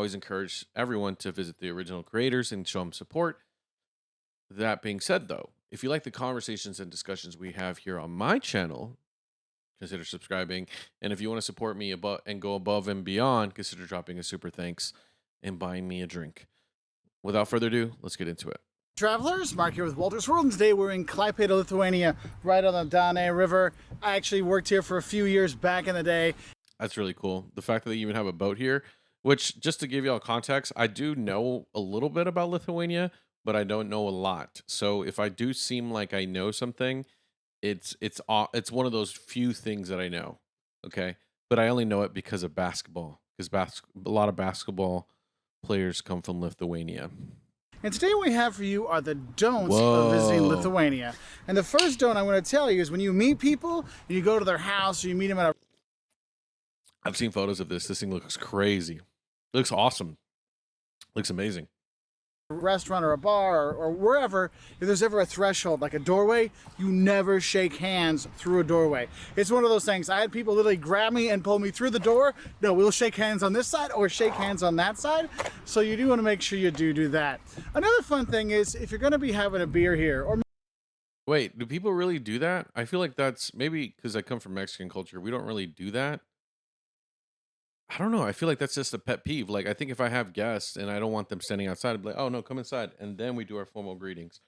always encourage everyone to visit the original creators and show them support. That being said, though, if you like the conversations and discussions we have here on my channel, consider subscribing. And if you want to support me above and go above and beyond, consider dropping a super thanks and buying me a drink. Without further ado, let's get into it. Travelers, Mark here with Walter's World, and today we're in Klaipėda, Lithuania, right on the Danube River. I actually worked here for a few years back in the day. That's really cool. The fact that they even have a boat here, which, just to give you all context, I do know a little bit about Lithuania, but I don't know a lot. So if I do seem like I know something, it's one of those few things that I know. Okay, but I only know it because of basketball, because a lot of basketball players come from Lithuania. And today what we have for you are the don'ts of visiting Lithuania. And the first don't I'm going to tell you is when you meet people and you go to their house or you meet them at a... I've seen photos of this. This thing looks crazy. It looks awesome. It looks amazing. Restaurant or a bar or wherever, if there's ever a threshold, like a doorway, you never shake hands through a doorway. It's one of those things. I had people literally grab me and pull me through the door. No, we'll shake hands on this side or shake hands on that side. So you do want to make sure you do that. Another fun thing is if you're going to be having a beer here or... Wait, do people really do that? I feel like that's maybe because I come from Mexican culture. We don't really do that. I don't know. I feel like that's just a pet peeve. Like, I think if I have guests and I don't want them standing outside, I'd be like, oh, no, come inside. And then we do our formal greetings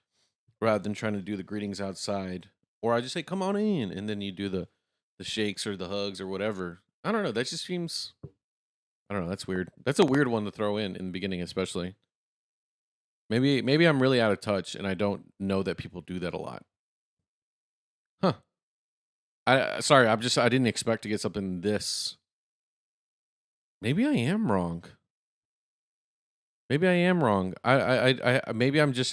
rather than trying to do the greetings outside. Or I just say, come on in. And then you do the shakes or the hugs or whatever. I don't know. That just seems, I don't know. That's weird. That's a weird one to throw in the beginning, especially. Maybe I'm really out of touch and I don't know that people do that a lot. Huh. Sorry, I didn't expect to get something this. Maybe I am wrong. Maybe I am wrong. Maybe I'm just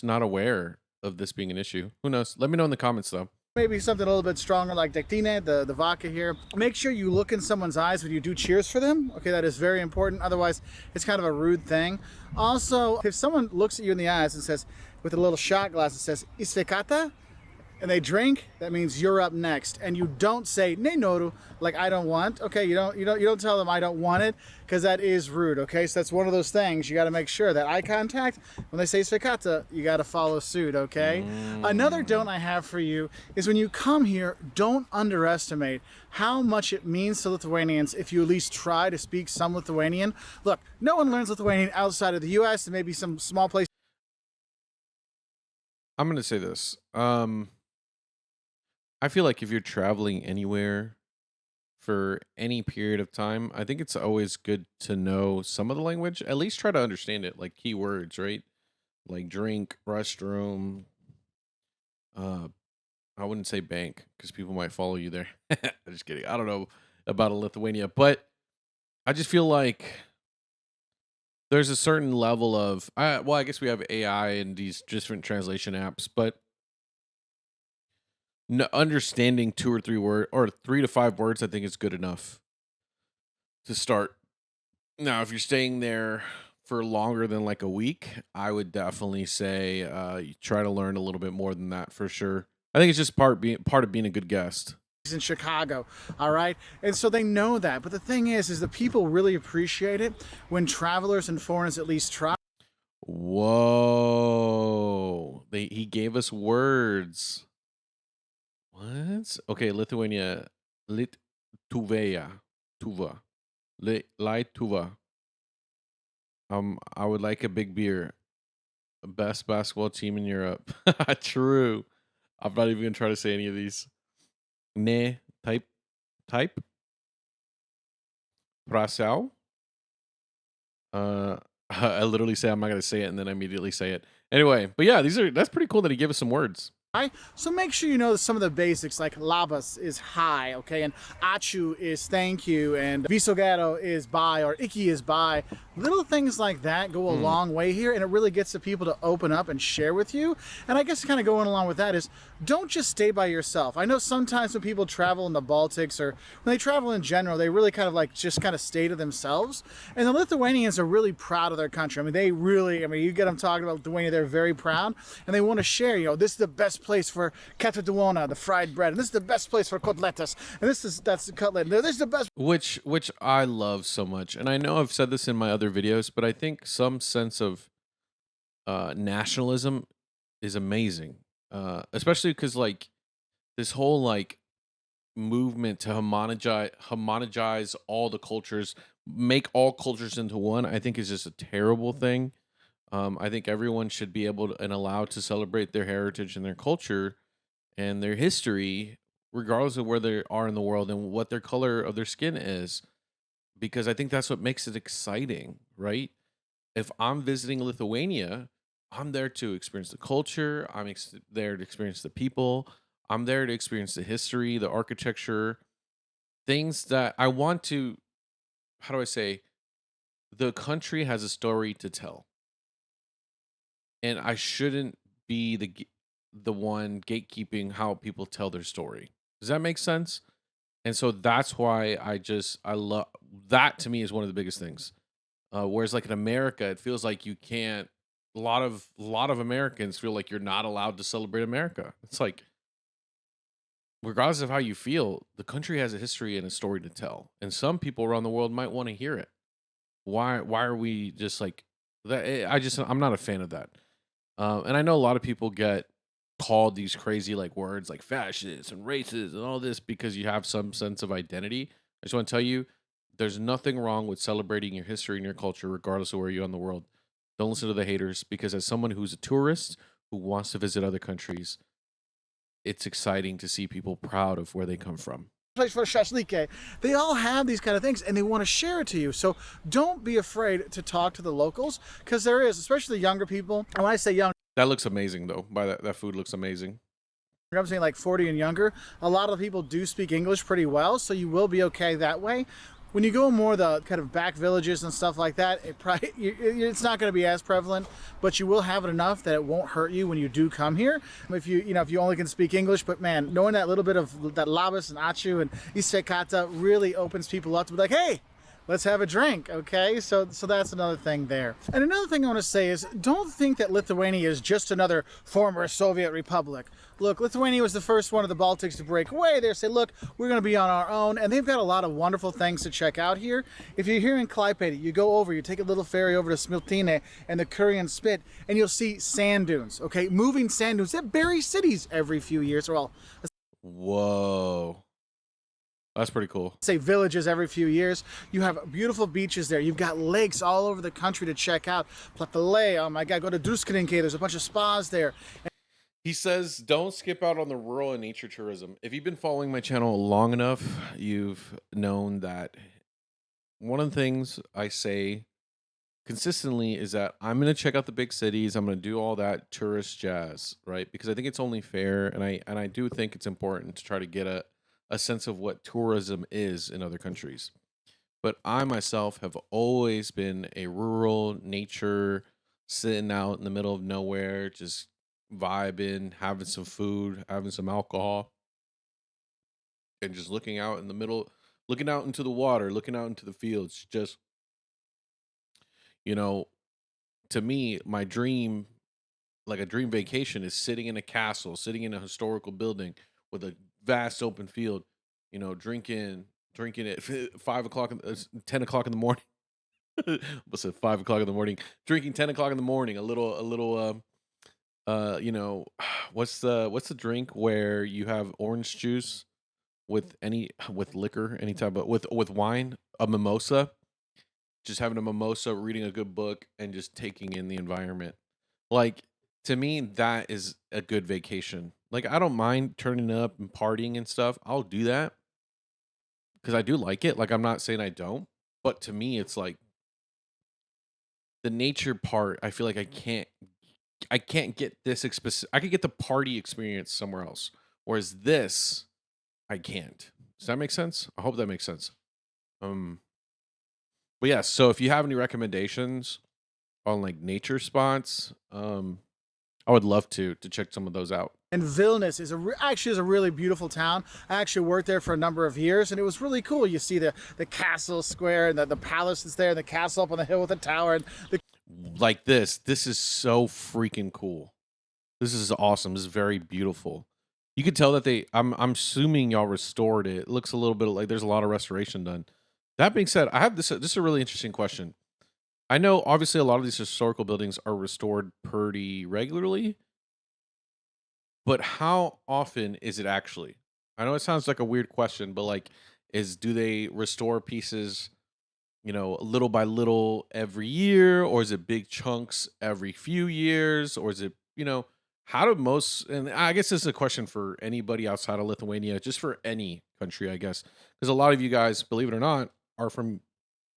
not aware of this being an issue. Who knows? Let me know in the comments though. Maybe something a little bit stronger like Degtine, the vodka here. Make sure you look in someone's eyes when you do cheers for them. Okay, that is very important. Otherwise, it's kind of a rude thing. Also, if someone looks at you in the eyes and says, with a little shot glass, it says, "Isvekata," and they drink, that means you're up next. And you don't say "ne noru," like I don't want. Okay, you don't tell them I don't want it, because that is rude. Okay, so that's one of those things you got to make sure that eye contact, when they say "svekata," you got to follow suit. Okay. Another don't I have for you is when you come here, don't underestimate how much it means to Lithuanians if you at least try to speak some Lithuanian. Look, no one learns Lithuanian outside of the U.S. and maybe some small place. I'm gonna say this. I feel like if you're traveling anywhere for any period of time, I think it's always good to know some of the language. At least try to understand it, like keywords, right? Like drink, restroom. I wouldn't say bank because people might follow you there. I'm just kidding. I don't know about Lithuania, but I just feel like there's a certain level of, well, I guess we have AI and these different translation apps, but understanding 2 or 3 words or 3 to 5 words, I think is good enough to start. Now, if you're staying there for longer than like a week, I would definitely say you try to learn a little bit more than that for sure. I think it's just part of being a good guest. In Chicago, all right, and so they know that. But the thing is the people really appreciate it when travelers and foreigners at least try. Whoa! He gave us words. What? Okay, Lithuania, Lietuva, Lietuva. I would like a big beer. Best basketball team in Europe. True. I'm not even gonna try to say any of these. Ne type. Prasau. I literally say I'm not gonna say it and then I immediately say it. Anyway, but yeah, that's pretty cool that he gave us some words. So make sure you know some of the basics, like labas is hi, okay, and achu is thank you, and visogato is bye, or iki is bye. Little things like that go a long way here, and it really gets the people to open up and share with you. And I guess kind of going along with that is, don't just stay by yourself. I know sometimes when people travel in the Baltics or when they travel in general, they really kind of like just kind of stay to themselves. And the Lithuanians are really proud of their country. I mean, you get them talking about Lithuania, they're very proud, and they want to share, this is the best place for kataduona, the fried bread, and this is the best place for kotletas, and that's the cutlet. This is the best. Which I love so much. And I know I've said this in my other videos, but I think some sense of nationalism is amazing. Especially because like this whole like movement to homogenize all the cultures, make all cultures into one, I think is just a terrible thing. I think everyone should be able to, and allowed to celebrate their heritage and their culture and their history, regardless of where they are in the world and what their color of their skin is, because I think that's what makes it exciting, right? If I'm visiting Lithuania, I'm there to experience the culture. There to experience the people. I'm there to experience the history, the architecture, things that I want to. How do I say? The country has a story to tell, and I shouldn't be the one gatekeeping how people tell their story. Does that make sense? And so that's why I love that. To me, is one of the biggest things. Whereas like in America, it feels like you can't. A lot of Americans feel like you're not allowed to celebrate America. It's like, regardless of how you feel, the country has a history and a story to tell, and some people around the world might want to hear it. Why are we just like that? I'm not a fan of that. And I know a lot of people get called these crazy like words like fascist and racist and all this because you have some sense of identity. I just want to tell you, there's nothing wrong with celebrating your history and your culture, regardless of where you are in the world. Don't listen to the haters, because as someone who's a tourist who wants to visit other countries, it's exciting to see people proud of where they come from. Place for shashlike. They all have these kind of things and they want to share it to you. So don't be afraid to talk to the locals, because there is, especially younger people. And when I say young, That looks amazing, though. By that food looks amazing. I'm saying like 40 and younger, a lot of people do speak English pretty well, so you will be okay that way. When you go more the kind of back villages and stuff like that, it's not going to be as prevalent, but you will have it enough that it won't hurt you when you do come here. If you only can speak English, but man, knowing that little bit of that labas and achu and isekata really opens people up to be like, hey, let's have a drink, okay? So that's another thing there. And another thing I want to say is, don't think that Lithuania is just another former Soviet republic. Look, Lithuania was the first one of the Baltics to break away. They say, look, we're going to be on our own, and they've got a lot of wonderful things to check out here. If you're here in Klaipėda, you go over, you take a little ferry over to Smiltynė and the Kurian Spit, and you'll see sand dunes, okay? Moving sand dunes that bury cities every few years. Well, Whoa. That's pretty cool. say villages every few years. You have beautiful beaches there. You've got lakes all over the country to check out. Platale, oh my God, go to Druskininkai. There's a bunch of spas there. He says, don't skip out on the rural and nature tourism. If you've been following my channel long enough, you've known that one of the things I say consistently is that I'm going to check out the big cities. I'm going to do all that tourist jazz, right? Because I think it's only fair. And I do think it's important to try to get a sense of what tourism is in other countries. But I myself have always been a rural nature, sitting out in the middle of nowhere, just vibing, having some food, having some alcohol, and just looking out in the middle, looking out into the water, looking out into the fields. Just, you know, to me, my dream, like a dream vacation, is sitting in a castle, sitting in a historical building with a vast open field, drinking at 5 o'clock, 10 o'clock in the morning. What's it? 5 o'clock in the morning, drinking 10 o'clock in the morning. A little. What's the drink where you have orange juice with liquor, any type of with wine, a mimosa. Just having a mimosa, reading a good book, and just taking in the environment. Like, to me, that is a good vacation. Like, I don't mind turning up and partying and stuff. I'll do that because I do like it. Like, I'm not saying I don't, but to me, it's like the nature part. I feel like I can't get this I could get the party experience somewhere else, whereas this I can't. Does that make sense? I hope that makes sense. Um, but yeah. So if you have any recommendations on like nature spots, I would love to check some of those out. And Vilnius is actually is a really beautiful town. I actually worked there for a number of years, and it was really cool. You see the castle square and the palace that's there, the castle up on the hill with the tower, and the Like this is so freaking cool. This is awesome. This is very beautiful. You could tell that I'm assuming y'all restored it. It looks a little bit like there's a lot of restoration done. That being said, I have this is a really interesting question. I know obviously a lot of these historical buildings are restored pretty regularly, but how often is it actually? I know it sounds like a weird question, but like is do they restore pieces, little by little every year, or is it big chunks every few years, or is it, how do most, and I guess this is a question for anybody outside of Lithuania, just for any country, I guess, because a lot of you guys, believe it or not, are from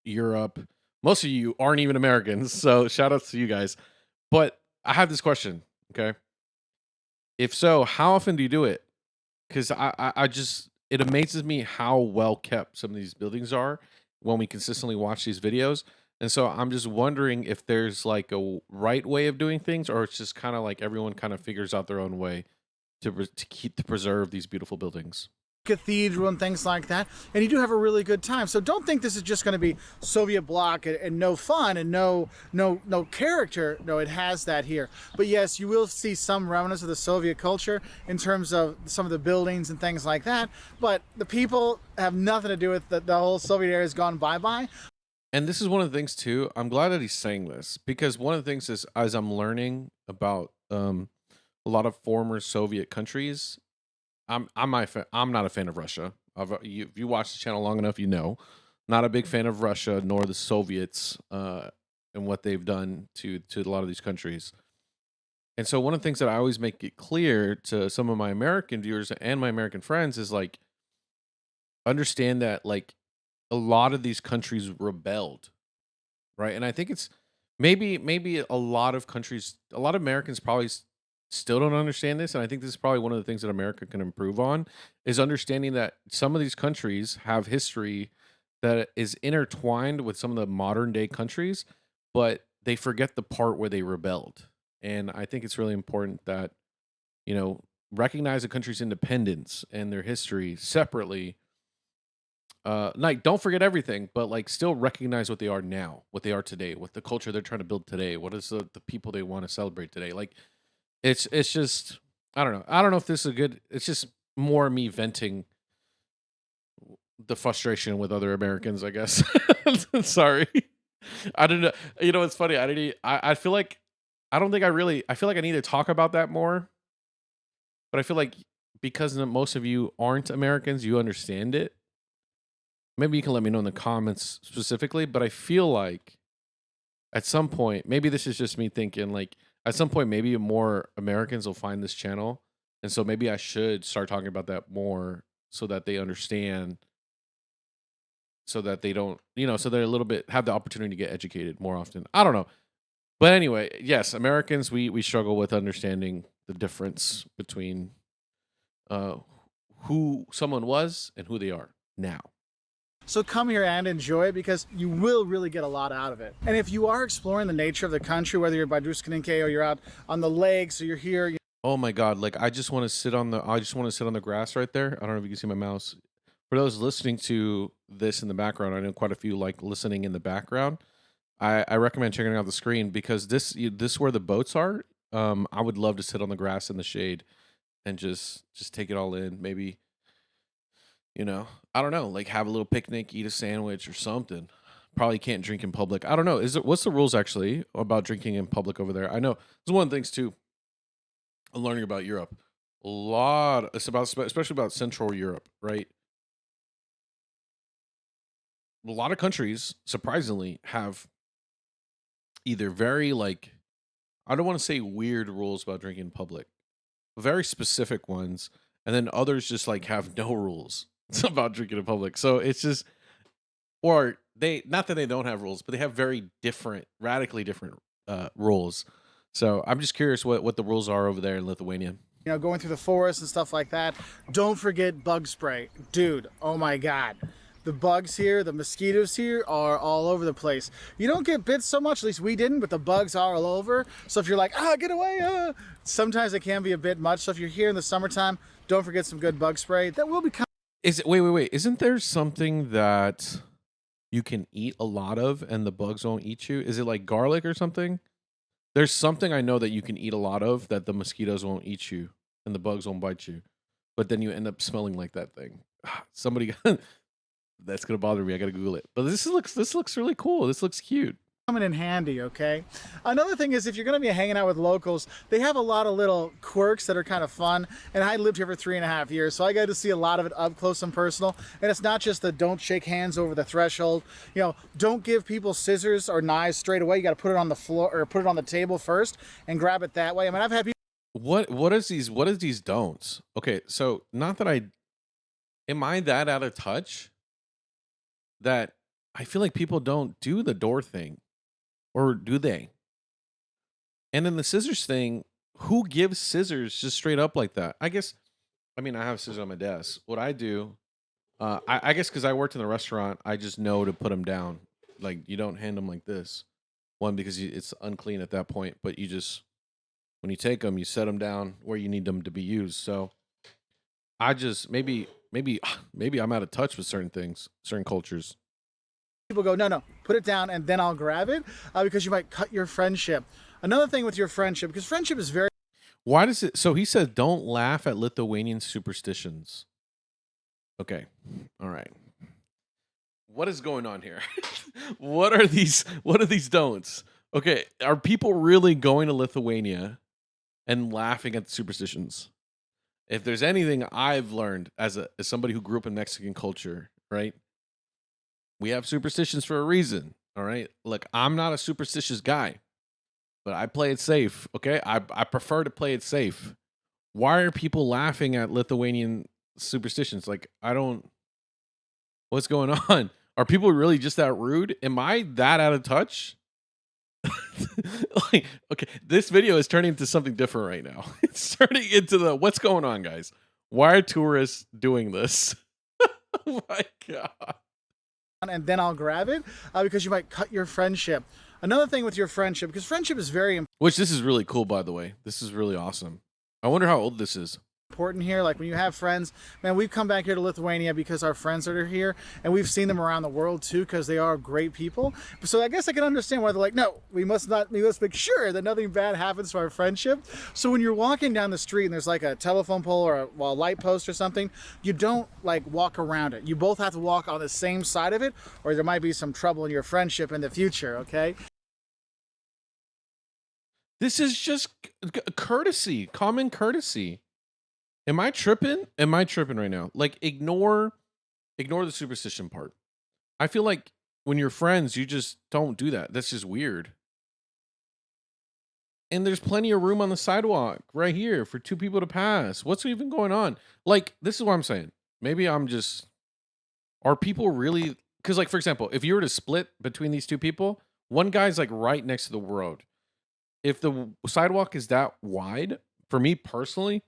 Europe. Most of you aren't even Americans, so shout outs to you guys. But I have this question, okay? If so, how often do you do it? Because I just it amazes me how well kept some of these buildings are when we consistently watch these videos. And so I'm just wondering if there's like a right way of doing things, or it's just kind of like everyone kind of figures out their own way to preserve these beautiful buildings. Cathedral and things like that, and you do have a really good time. So don't think this is just going to be Soviet bloc and no fun and no character. No, it has that here. But yes, you will see some remnants of the Soviet culture in terms of some of the buildings and things like that. But the people have nothing to do with the whole Soviet era has gone bye-bye. And this is one of the things too. I'm glad that he's saying this because one of the things is as I'm learning about a lot of former Soviet countries, I'm not a fan of Russia. If you watch the channel long enough, you know, not a big fan of Russia nor the Soviets and what they've done to a lot of these countries. And so one of the things that I always make it clear to some of my American viewers and my American friends is like understand that like a lot of these countries rebelled, right? And I think it's maybe a lot of countries, a lot of Americans probably still don't understand this, and I think this is probably one of the things that America can improve on is understanding that some of these countries have history that is intertwined with some of the modern day countries, but they forget the part where they rebelled. And I think it's really important that, recognize a country's independence and their history separately, like don't forget everything, but like still recognize what they are now, what they are today, what the culture they're trying to build today, what is the people they want to celebrate today. Like it's just I don't know. I don't know if this is a good. It's just more me venting the frustration with other Americans, I guess. Sorry, I don't know. You know, it's funny. I didn't. I feel like I don't think I really. I feel like I need to talk about that more. But I feel like because most of you aren't Americans, you understand it. Maybe you can let me know in the comments specifically, but I feel like at some point, maybe this is just me thinking like at some point maybe more Americans will find this channel. And so maybe I should start talking about that more so that they understand so that they don't, so they're a little bit have the opportunity to get educated more often. I don't know. But anyway, yes, Americans we struggle with understanding the difference between uh who someone was and who they are now. So come here and enjoy it because you will really get a lot out of it. And if you are exploring the nature of the country, whether you're by Druskininkai or you're out on the lakes or you're here, Oh my god, like I just want to sit on the grass right there. I don't know if you can see my mouse. For those listening to this in the background, I know quite a few like listening in the background. I recommend checking out the screen because this where the boats are. I would love to sit on the grass in the shade and just take it all in. Maybe, I don't know, like have a little picnic, eat a sandwich or something. Probably can't drink in public. I don't know. What's the rules actually about drinking in public over there? I know it's one of the things too learning about Europe. It's about especially about Central Europe, right? A lot of countries, surprisingly, have either very like I don't want to say weird rules about drinking in public, but very specific ones, and then others just like have no rules about drinking in public. So it's just or they not that they don't have rules, but they have very different, radically different rules. So I'm just curious what the rules are over there in Lithuania. going through the forest and stuff like that, don't forget bug spray. Dude, oh my God. The bugs here, the mosquitoes here are all over the place. You don't get bit so much, at least we didn't, but the bugs are all over. So if you're like, get away, sometimes it can be a bit much. So if you're here in the summertime, don't forget some good bug spray. That will be Is it wait? Isn't there something that you can eat a lot of and the bugs won't eat you? Is it like garlic or something? There's something I know that you can eat a lot of that the mosquitoes won't eat you and the bugs won't bite you, but then you end up smelling like that thing. Somebody that's gonna bother me. I gotta Google it. But this looks really cool. This looks cute. Coming in handy, okay? Another thing is if you're gonna be hanging out with locals, they have a lot of little quirks that are kind of fun. And I lived here for 3.5 years, so I got to see a lot of it up close and personal. And it's not just the don't shake hands over the threshold. You know, don't give people scissors or knives straight away. You got to put it on the floor or put it on the table first and grab it that way. I mean, I've had people. What is these don'ts? Okay, so not that I am I that out of touch that I feel like people don't do the door thing, or do they? And then the scissors thing, who gives scissors just straight up like that? I mean, I have scissors on my desk. What I do, I guess because I worked in the restaurant, I just know to put them down. Like, you don't hand them like this. One, because it's unclean at that point, but you just, when you take them, you set them down where you need them to be used. So I just, maybe I'm out of touch with certain things, certain cultures. People go, no, no, put it down and then I'll grab it because you might cut your friendship. Another thing with your friendship, because friendship is very Why does it, so he says, don't laugh at Lithuanian superstitions. Okay. All right. What is going on here? What are these don'ts? Okay, are people really going to Lithuania and laughing at the superstitions? If there's anything I've learned as somebody who grew up in Mexican culture, right? We have superstitions for a reason, all right? Look, I'm not a superstitious guy, but I play it safe, okay? I prefer to play it safe. Why are people laughing at Lithuanian superstitions? Like, I don't, what's going on? Are people really just that rude? Am I that out of touch? Like, okay, this video is turning into something different right now. It's turning into the what's going on, guys? Why are tourists doing this? Oh my god. and then I'll grab it because you might cut your friendship. Another thing with your friendship, because friendship is very Which this is really cool, by the way. This is really awesome. I wonder how old this is. important here. Like when you have friends, man, we've come back here to Lithuania because our friends are here and we've seen them around the world too because they are great people. So I guess I can understand why they're like, no, we must make sure that nothing bad happens to our friendship. So when you're walking down the street and there's like a telephone pole or a light post or something, you don't like walk around it. You both have to walk on the same side of it or there might be some trouble in your friendship in the future, okay? This is just courtesy, common courtesy. Am I tripping? Am I tripping right now? Like, ignore the superstition part. I feel like when you're friends, you just don't do that. That's just weird. And there's plenty of room on the sidewalk right here for two people to pass. What's even going on? Like, this is what I'm saying. Maybe I'm just, are people really, because like, for example, if you were to split between these two people, one guy's like right next to the road. If the sidewalk is that wide, for me personally,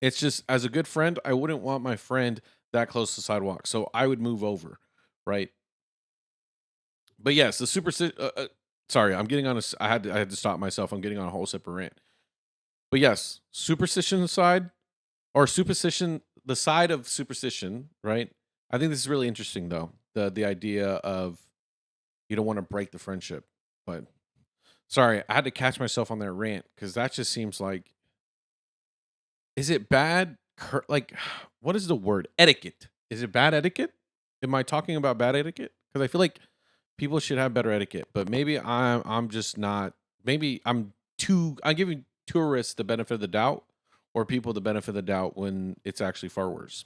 it's just, as a good friend, I wouldn't want my friend that close to the sidewalk, so I would move over, right? But yes, the sorry, I'm getting on a. I had to stop myself. I'm getting on a whole separate rant. But yes, superstition side, or superstition, the side of superstition, right? I think this is really interesting, though. The idea of you don't want to break the friendship, but sorry, I had to catch myself on that rant because that just seems like, is it bad? Like, what is the word? Etiquette. Is it bad etiquette? Am I talking about bad etiquette? Because I feel like people should have better etiquette, but maybe I'm just not. Maybe I'm giving tourists the benefit of the doubt, or people the benefit of the doubt when it's actually far worse.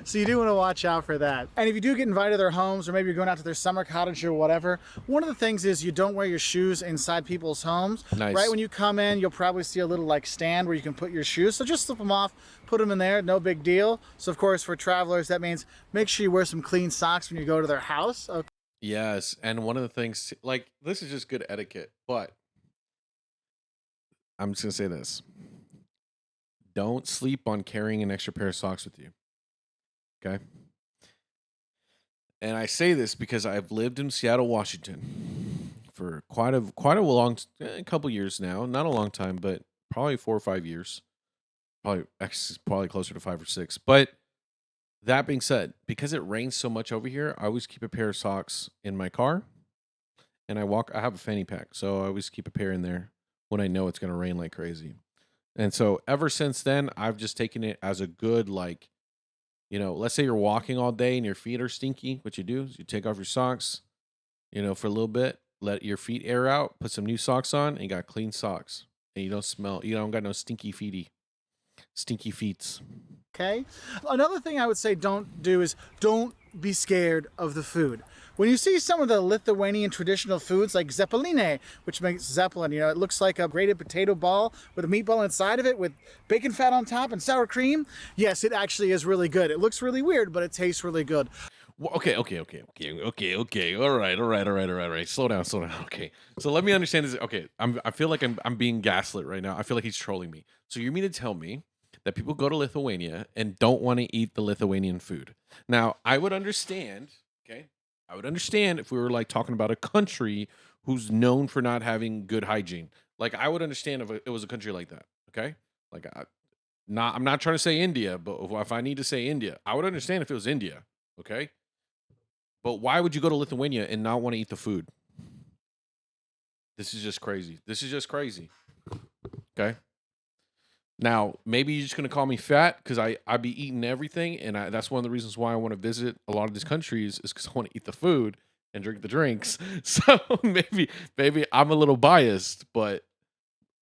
So you do want to watch out for that. And if you do get invited to their homes or maybe you're going out to their summer cottage or whatever, one of the things is you don't wear your shoes inside people's homes. Nice. Right when you come in, you'll probably see a little like stand where you can put your shoes. So just slip them off, put them in there, no big deal. So of course for travelers, that means make sure you wear some clean socks when you go to their house. Okay. Yes, and one of the things, like, this is just good etiquette, but I'm just gonna say this: don't sleep on carrying an extra pair of socks with you. Okay. And I say this because I've lived in Seattle, Washington for quite a long a couple years now. Not a long time, but probably 4 or 5 years. Probably closer to 5 or 6. But that being said, because it rains so much over here, I always keep a pair of socks in my car. and I walk. I have a fanny pack, so I always keep a pair in there when I know it's gonna rain like crazy. And so ever since then, I've just taken it as a good like, let's say you're walking all day and your feet are stinky. What you do is you take off your socks, for a little bit, let your feet air out, put some new socks on, and you got clean socks, and you don't smell. You don't got no stinky feets. Okay. Another thing I would say don't do is don't be scared of the food. When you see some of the Lithuanian traditional foods like zeppeline, which makes zeppelin, it looks like a grated potato ball with a meatball inside of it with bacon fat on top and sour cream. Yes, it actually is really good. It looks really weird, but it tastes really good. Well, okay. All right. Slow down. Okay, so let me understand this. Okay, I feel like I'm being gaslit right now. I feel like he's trolling me. So you mean to tell me that people go to Lithuania and don't want to eat the Lithuanian food? Now, I would understand. Okay, I would understand if we were like talking about a country who's known for not having good hygiene. Like I would understand if it was a country like that. Okay, like I'm not trying to say India, but if I need to say India, I would understand if it was India. Okay, but why would you go to Lithuania and not want to eat the food? This is just crazy. This is just crazy. Okay. Now, maybe you're just gonna call me fat because I be eating everything, and that's one of the reasons why I want to visit a lot of these countries is because I want to eat the food and drink the drinks. So maybe I'm a little biased, but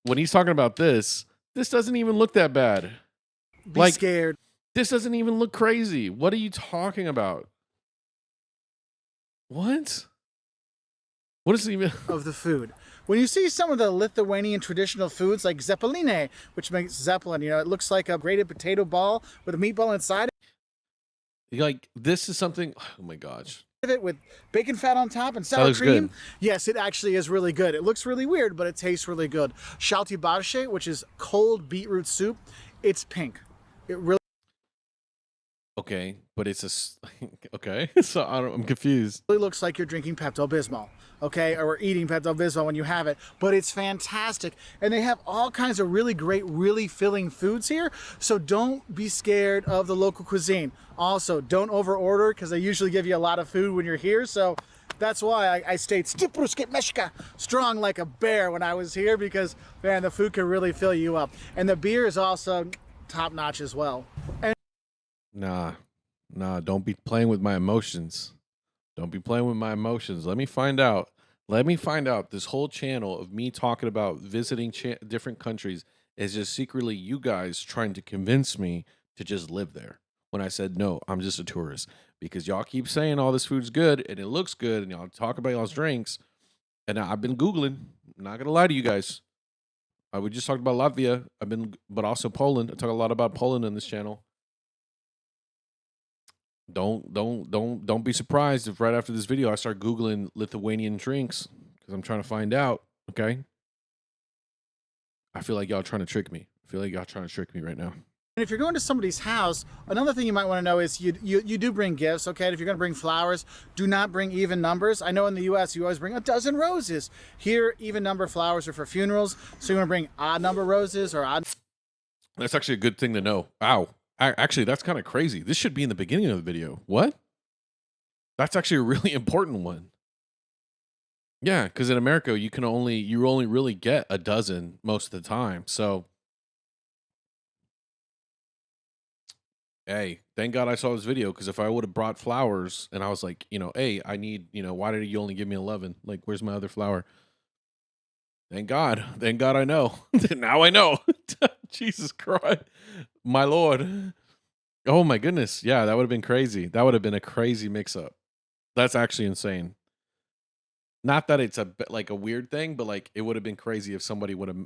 when he's talking about this doesn't even look that bad. Be Like scared this doesn't even look crazy. What are you talking about? What? What is it even? of the food. When you see some of the Lithuanian traditional foods like zeppeline, which makes zeppelin, it looks like a grated potato ball with a meatball inside Like this is something. Oh my gosh, of it with bacon fat on top and that sour looks cream. good. Yes, it actually is really good. It looks really weird, but it tastes really good. Shalti barshe, which is cold beetroot soup, it's pink. It really Okay, but okay. So I'm confused. looks like you're drinking Pepto-Bismol, okay, or eating Pepto-Bismol when you have it, but it's fantastic. And they have all kinds of really great, really filling foods here, so don't be scared of the local cuisine. Also, don't overorder because they usually give you a lot of food when you're here, so that's why I stayed strong like a bear when I was here because, man, the food can really fill you up. And the beer is also top-notch as well. And Nah. Don't be playing with my emotions. Don't be playing with my emotions. Let me find out. Let me find out. This whole channel of me talking about visiting different countries is just secretly you guys trying to convince me to just live there. When I said no, I'm just a tourist because y'all keep saying all this food's good and it looks good, and y'all talk about y'all's drinks. And I've been googling. I'm not gonna lie to you guys. We just talked about Latvia. But also Poland. I talk a lot about Poland on this channel. Don't be surprised if right after this video I start googling Lithuanian drinks because I'm trying to find out. Okay, I feel like y'all trying to trick me. I feel like y'all trying to trick me right now. if you're going to somebody's house, another thing you might want to know is you do bring gifts, okay? And if you're going to bring flowers, do not bring even numbers. I know in the U.S. you always bring a dozen roses. Here, even number flowers are for funerals, so you want to bring odd number roses or odd. That's actually a good thing to know. Wow, actually, that's kind of crazy. This should be in the beginning of the video. What? That's actually a really important one. Yeah, because in America you only really get a dozen most of the time. So hey, thank God I saw this video because if I would have brought flowers and I was like, hey, I need, why did you only give me 11? Like, where's my other flower? Thank God. Thank God I know. Now I know. Jesus Christ. My Lord. Oh my goodness. Yeah, that would have been crazy. That would have been a crazy mix up. That's actually insane. Not that it's like a weird thing, but like it would have been crazy if somebody would have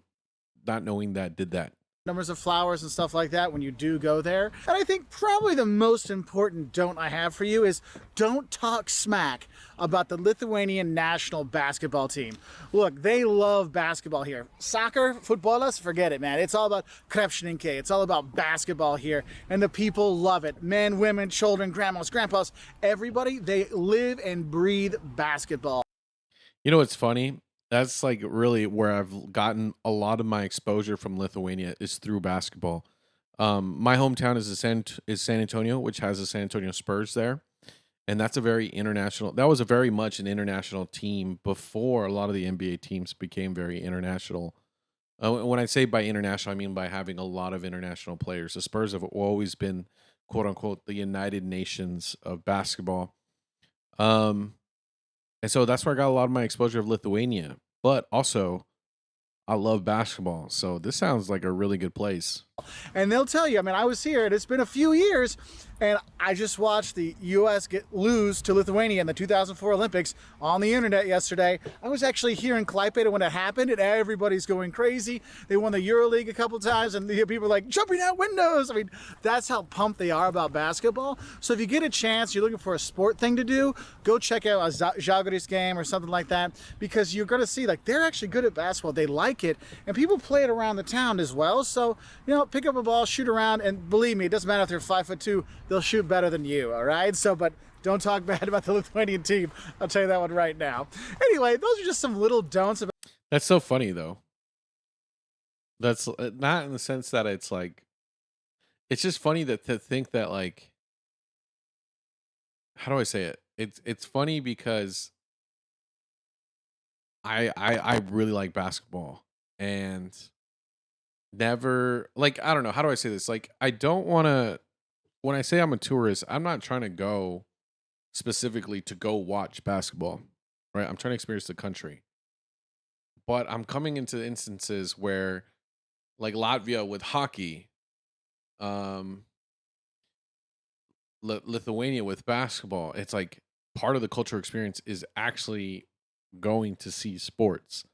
not knowing that did that. Numbers of flowers and stuff like that when you do go there. And I think probably the most important don't I have for you is don't talk smack about the Lithuanian national basketball team. Look, they love basketball here. Soccer, footballers, forget it, man. It's all about krepšinike. It's all about basketball here. And the people love it. Men, women, children, grandmas, grandpas, everybody, they live and breathe basketball. You know what's funny? That's like really where I've gotten a lot of my exposure from Lithuania is through basketball. My hometown is San Antonio, which has the San Antonio Spurs there, And that's a very international, that was a very much an international team before a lot of the NBA teams became very international. When I say by international, I mean by having a lot of international players. The Spurs have always been, quote unquote, the United Nations of basketball. Um, and so that's where I got a lot of my exposure of Lithuania. But also, I love basketball. So this sounds like a really good place. And they'll tell you, I mean, I was here and it's been a few years, and I just watched the US lose to Lithuania in the 2004 Olympics on the internet yesterday. I was actually here in Klaipėda when it happened, and everybody's going crazy. They won the EuroLeague a couple times, and people are like jumping out windows. I mean, that's how pumped they are about basketball. So if you get a chance, you're looking for a sport thing to do, go check out a Žalgiris game or something like that, because you're going to see, like, they're actually good at basketball. They like it, and people play it around the town as well. So, you know, pick up a ball, shoot around, and believe me, it doesn't matter if they're 5'2", they'll shoot better than you, all right? So, but don't talk bad about the Lithuanian team. I'll tell you that one right now. Anyway, those are just some little don'ts about. That's so funny, though. That's not in the sense that it's like, it's just funny that to think that, like, how do I say it? It's funny because I really like basketball, and never, like, I don't know, how do I say this? Like, I don't want to, when I say I'm a tourist, I'm not trying to go specifically to go watch basketball, right? I'm trying to experience the country. But I'm coming into instances where, like Latvia with hockey, um Lithuania with basketball, it's like part of the cultural experience is actually going to see sports.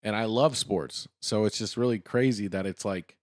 And I love sports. So it's just really crazy that it's like,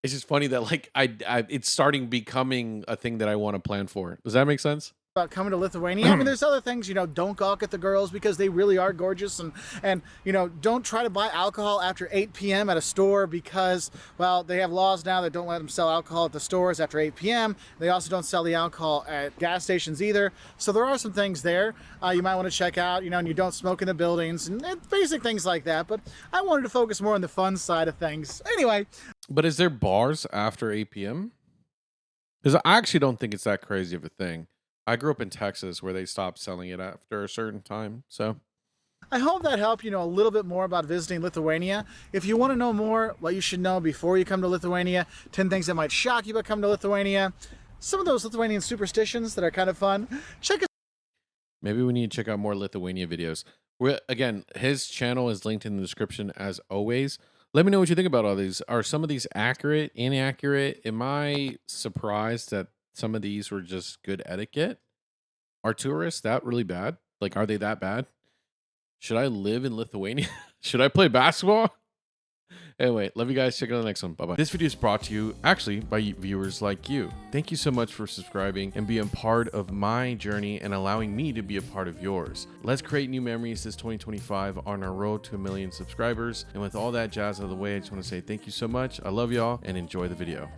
it's just funny that, like, it's starting becoming a thing that I want to plan for. Does that make sense? About coming to Lithuania. I mean, there's other things, you know, don't gawk at the girls because they really are gorgeous, and you know, don't try to buy alcohol after 8 p.m. at a store because, well, they have laws now that don't let them sell alcohol at the stores after 8 p.m. They also don't sell the alcohol at gas stations either. So there are some things there you might want to check out, you know, and you don't smoke in the buildings and basic things like that. But I wanted to focus more on the fun side of things. Anyway. But is there bars after 8 p.m.? Because I actually don't think it's that crazy of a thing. I grew up in Texas where they stopped selling it after a certain time. So I hope that helped you know a little bit more about visiting Lithuania. If you want to know more, what you should know before you come to Lithuania, 10 things that might shock you about coming to Lithuania, some of those Lithuanian superstitions that are kind of fun, check us. maybe we need to check out more Lithuania videos. Again, his channel is linked in the description as always. Let me know what you think about all these. Are some of these accurate, inaccurate? Am I surprised that some of these were just good etiquette? Are tourists that really bad? Like, are they that bad? Should I live in Lithuania? Should I play basketball? Anyway, love you guys. Check out the next one. Bye-bye. This video is brought to you, actually, by viewers like you. Thank you so much for subscribing and being part of my journey and allowing me to be a part of yours. Let's create new memories this 2025 on our road to 1 million subscribers. And with all that jazz out of the way, I just want to say thank you so much. I love y'all and enjoy the video.